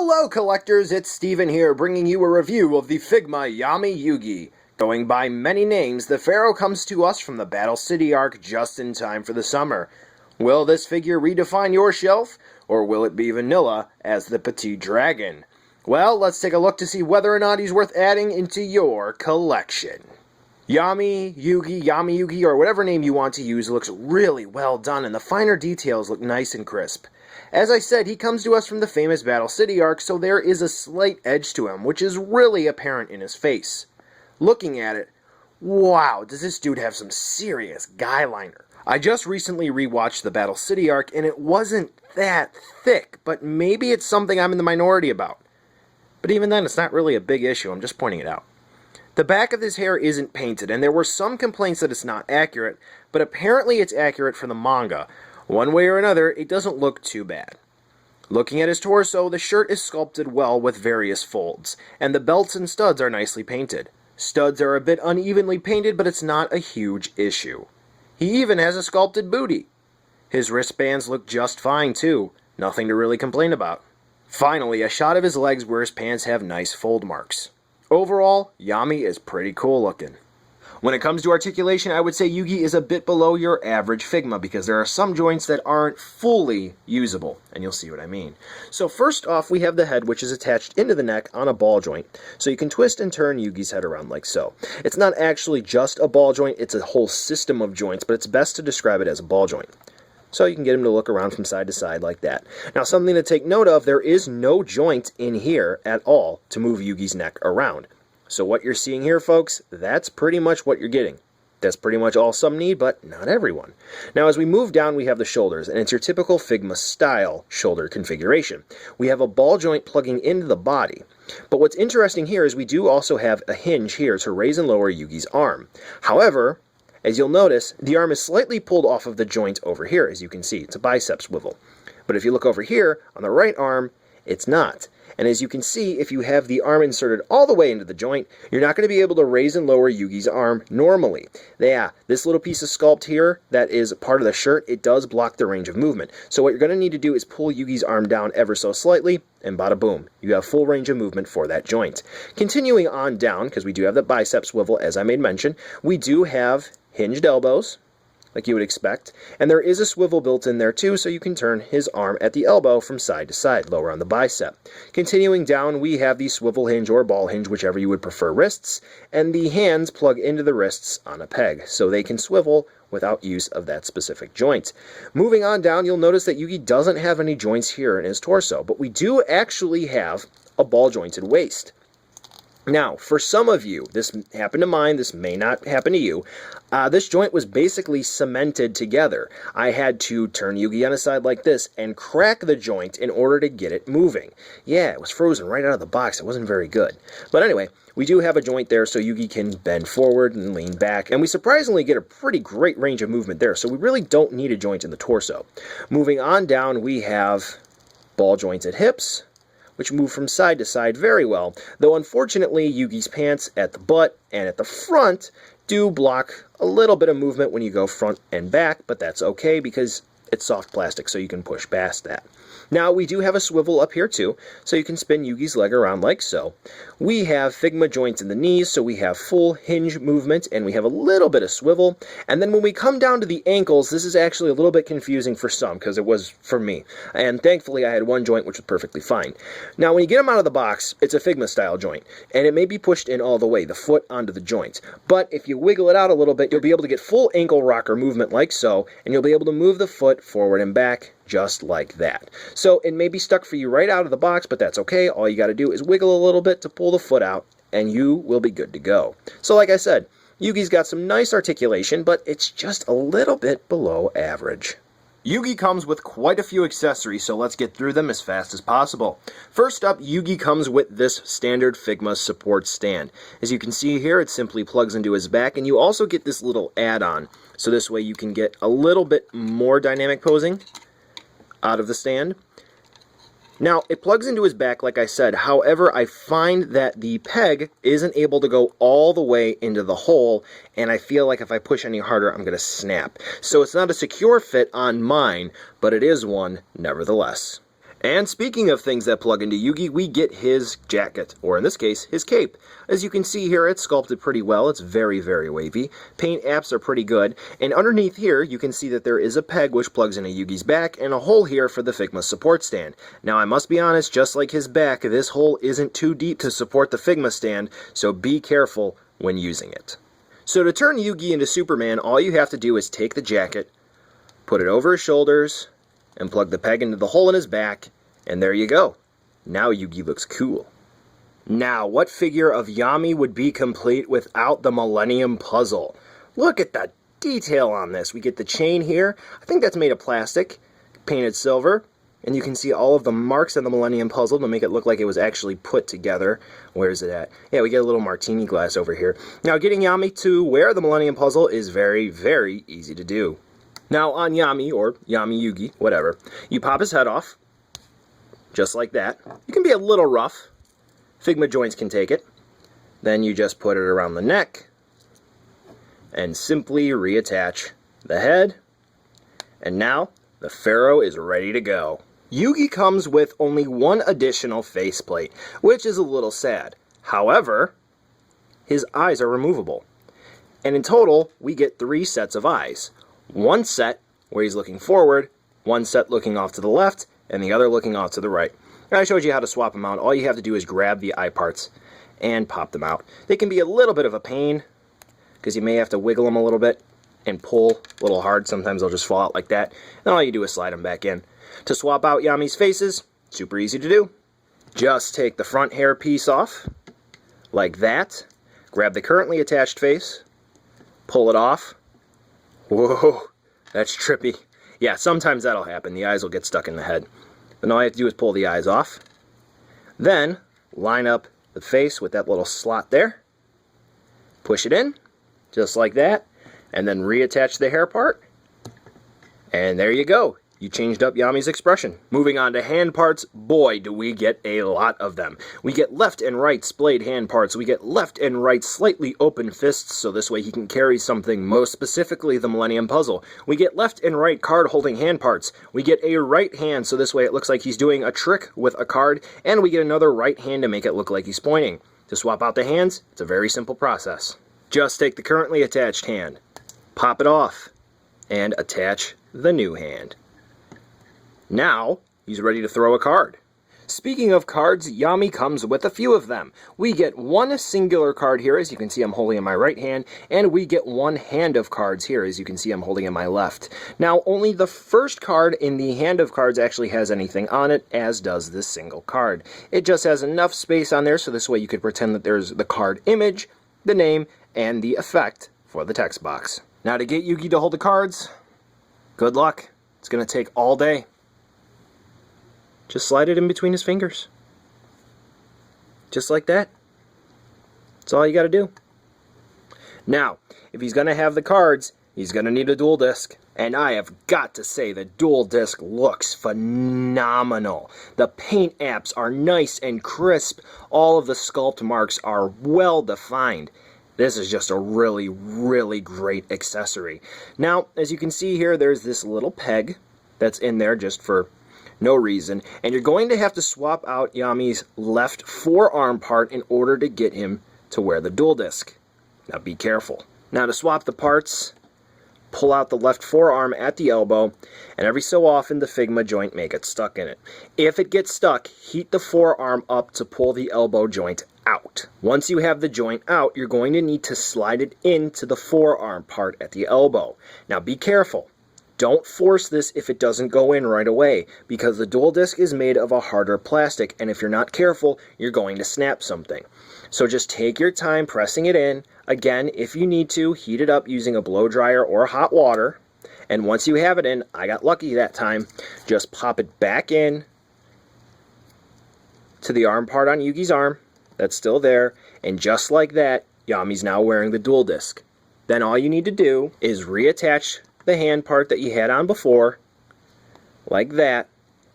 Hello collectors, it's Steven here bringing you a review of the Figma Yami Yugi. Going by many names, the Pharaoh comes to us from the Battle City arc just in time for the summer. Will this figure redefine your shelf, or will it be vanilla as the Petite Dragon? Well, let's take a look to see whether or not he's worth adding into your collection. Yami Yugi, or whatever name you want to use, looks really well done and the finer details look nice and crisp. As I said, he comes to us from the famous Battle City arc, so there is a slight edge to him, which is really apparent in his face. Looking at it, wow, does this dude have some serious guy liner. I just recently rewatched the Battle City arc, and it wasn't that thick, but maybe it's something I'm in the minority about. But even then, it's not really a big issue, I'm just pointing it out. The back of his hair isn't painted, and there were some complaints that it's not accurate, but apparently it's accurate for the manga. One way or another, it doesn't look too bad. Looking at his torso, the shirt is sculpted well with various folds, and the belts and studs are nicely painted. Studs are a bit unevenly painted, but it's not a huge issue. He even has a sculpted booty. His wristbands look just fine too, nothing to really complain about. Finally, a shot of his legs where his pants have nice fold marks. Overall, Yami is pretty cool looking. When it comes to articulation, I would say Yugi is a bit below your average Figma because there are some joints that aren't fully usable, and you'll see what I mean. So first off, we have the head, which is attached into the neck on a ball joint, so you can twist and turn Yugi's head around like so. It's not actually just a ball joint, it's a whole system of joints, but it's best to describe it as a ball joint. So you can get him to look around from side to side like that. Now something to take note of, there is no joint in here at all to move Yugi's neck around. So what you're seeing here, folks, that's pretty much what you're getting. That's pretty much all some need, but not everyone. Now, as we move down, we have the shoulders, and it's your typical Figma style shoulder configuration. We have a ball joint plugging into the body. But what's interesting here is we do also have a hinge here to raise and lower Yugi's arm. However, as you'll notice, the arm is slightly pulled off of the joint over here, as you can see. It's a bicep swivel. But if you look over here, on the right arm, it's not. And as you can see, if you have the arm inserted all the way into the joint, you're not going to be able to raise and lower Yugi's arm normally. Yeah, this little piece of sculpt here that is part of the shirt, it does block the range of movement. So what you're going to need to do is pull Yugi's arm down ever so slightly, and bada boom, you have full range of movement for that joint. Continuing on down, because we do have the bicep swivel, as I made mention, we do have hinged elbows, like you would expect, and there is a swivel built in there too, so you can turn his arm at the elbow from side to side, lower on the bicep. Continuing down, we have the swivel hinge or ball hinge, whichever you would prefer, wrists, and the hands plug into the wrists on a peg, so they can swivel without use of that specific joint. Moving on down, you'll notice that Yugi doesn't have any joints here in his torso, but we do actually have a ball-jointed waist. Now, for some of you, this happened to mine, this may not happen to you, this joint was basically cemented together. I had to turn Yugi on his side like this and crack the joint in order to get it moving. Yeah, it was frozen right out of the box, it wasn't very good. But anyway, we do have a joint there so Yugi can bend forward and lean back, and we surprisingly get a pretty great range of movement there, so we really don't need a joint in the torso. Moving on down, we have ball jointed hips, which move from side to side very well, though unfortunately Yugi's pants at the butt and at the front do block a little bit of movement when you go front and back, but that's okay because it's soft plastic, so you can push past that. Now, we do have a swivel up here too, so you can spin Yugi's leg around like so. We have Figma joints in the knees, so we have full hinge movement, and we have a little bit of swivel. And then when we come down to the ankles, this is actually a little bit confusing for some, because it was for me. And thankfully, I had one joint which was perfectly fine. Now, when you get them out of the box, it's a Figma-style joint, and it may be pushed in all the way, the foot onto the joint. But if you wiggle it out a little bit, you'll be able to get full ankle rocker movement like so, and you'll be able to move the foot forward and back, just like that. So it may be stuck for you right out of the box, but that's okay. All you got to do is wiggle a little bit to pull the foot out, and you will be good to go. So like I said, Yugi's got some nice articulation, but it's just a little bit below average. Yugi comes with quite a few accessories, so let's get through them as fast as possible. First up, Yugi comes with this standard Figma support stand. As you can see here, it simply plugs into his back, and you also get this little add-on, so this way you can get a little bit more dynamic posing out of the stand. Now, it plugs into his back, like I said. However, I find that the peg isn't able to go all the way into the hole, and I feel like if I push any harder, I'm going to snap. So it's not a secure fit on mine, but it is one nevertheless. And speaking of things that plug into Yugi, we get his jacket, or in this case, his cape. As you can see here, it's sculpted pretty well. It's very, very wavy. Paint apps are pretty good. And underneath here, you can see that there is a peg which plugs into Yugi's back, and a hole here for the Figma support stand. Now, I must be honest, just like his back, this hole isn't too deep to support the Figma stand, so be careful when using it. So to turn Yugi into Superman, all you have to do is take the jacket, put it over his shoulders, and plug the peg into the hole in his back, and there you go. Now Yugi looks cool. Now, what figure of Yami would be complete without the Millennium Puzzle? Look at the detail on this. We get the chain here. I think that's made of plastic, painted silver, and you can see all of the marks on the Millennium Puzzle to make it look like it was actually put together. Where is it at? Yeah, we get a little martini glass over here. Now, getting Yami to wear the Millennium Puzzle is very, very easy to do. Now on Yami, or Yami Yugi, whatever, you pop his head off, just like that. You can be a little rough. Figma joints can take it. Then you just put it around the neck, and simply reattach the head, and now the Pharaoh is ready to go. Yugi comes with only one additional faceplate, which is a little sad. However, his eyes are removable. And in total, we get 3 sets of eyes. One set where he's looking forward, one set looking off to the left, and the other looking off to the right. And I showed you how to swap them out. All you have to do is grab the eye parts and pop them out. They can be a little bit of a pain because you may have to wiggle them a little bit and pull a little hard. Sometimes they'll just fall out like that. And all you do is slide them back in. To swap out Yami's faces, super easy to do. Just take the front hair piece off, like that. Grab the currently attached face, pull it off. Whoa, that's trippy. Yeah, sometimes that'll happen. The eyes will get stuck in the head. Then all you have to do is pull the eyes off. Then, line up the face with that little slot there. Push it in, just like that. And then reattach the hair part. And there you go. You changed up Yami's expression. Moving on to hand parts, boy, do we get a lot of them. We get left and right splayed hand parts. We get left and right slightly open fists, so this way he can carry something, most specifically the Millennium Puzzle. We get left and right card holding hand parts. We get a right hand, so this way it looks like he's doing a trick with a card, and we get another right hand to make it look like he's pointing. To swap out the hands, it's a very simple process. Just take the currently attached hand, pop it off, and attach the new hand. Now, he's ready to throw a card. Speaking of cards, Yami comes with a few of them. We get one singular card here, as you can see I'm holding in my right hand, and we get one hand of cards here, as you can see I'm holding in my left. Now, only the first card in the hand of cards actually has anything on it, as does this single card. It just has enough space on there, so this way you could pretend that there's the card image, the name, and the effect for the text box. Now, to get Yugi to hold the cards, good luck. It's going to take all day. Just slide it in between his fingers. Just like that. That's all you got to do. Now, if he's going to have the cards, he's going to need a dual disc. And I have got to say, the dual disc looks phenomenal. The paint apps are nice and crisp. All of the sculpt marks are well defined. This is just a really, really great accessory. Now, as you can see here, there's this little peg that's in there just for no reason, and you're going to have to swap out Yami's left forearm part in order to get him to wear the dual disc. Now be careful. Now to swap the parts, pull out the left forearm at the elbow, and every so often the Figma joint may get stuck in it. If it gets stuck, heat the forearm up to pull the elbow joint out. Once you have the joint out, you're going to need to slide it into the forearm part at the elbow. Now be careful. Don't force this if it doesn't go in right away, because the dual disc is made of a harder plastic, and if you're not careful, you're going to snap something. So just take your time pressing it in. Again, if you need to, heat it up using a blow dryer or hot water. And once you have it in, I got lucky that time, just pop it back in to the arm part on Yugi's arm. That's still there. And just like that, Yami's now wearing the dual disc. Then all you need to do is reattach the hand part that you had on before, like that,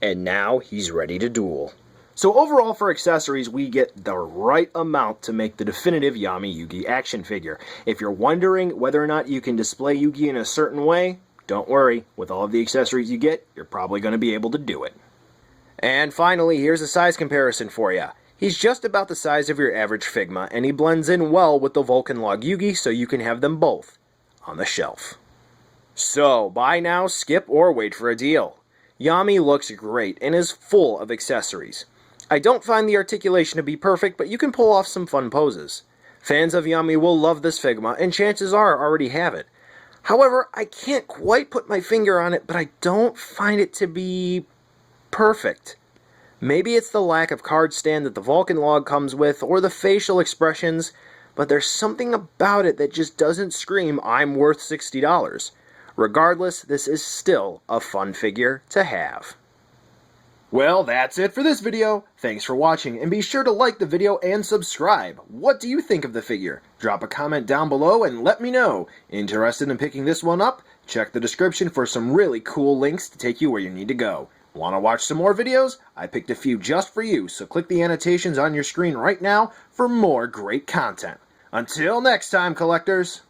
and now he's ready to duel. So overall for accessories, we get the right amount to make the definitive Yami Yugi action figure. If you're wondering whether or not you can display Yugi in a certain way, don't worry. With all of the accessories you get, you're probably going to be able to do it. And finally, here's a size comparison for you. He's just about the size of your average Figma, and he blends in well with the Vulcanlog Yugi, so you can have them both on the shelf. So, buy now, skip, or wait for a deal. Yami looks great and is full of accessories. I don't find the articulation to be perfect, but you can pull off some fun poses. Fans of Yami will love this Figma, and chances are already have it. However, I can't quite put my finger on it, but I don't find it to be perfect. Maybe it's the lack of card stand that the Vulcanlog comes with, or the facial expressions, but there's something about it that just doesn't scream, I'm worth $60. Regardless, this is still a fun figure to have. Well, that's it for this video. Thanks for watching, and be sure to like the video and subscribe. What do you think of the figure? Drop a comment down below and let me know. Interested in picking this one up? Check the description for some really cool links to take you where you need to go. Want to watch some more videos? I picked a few just for you, so click the annotations on your screen right now for more great content. Until next time, collectors!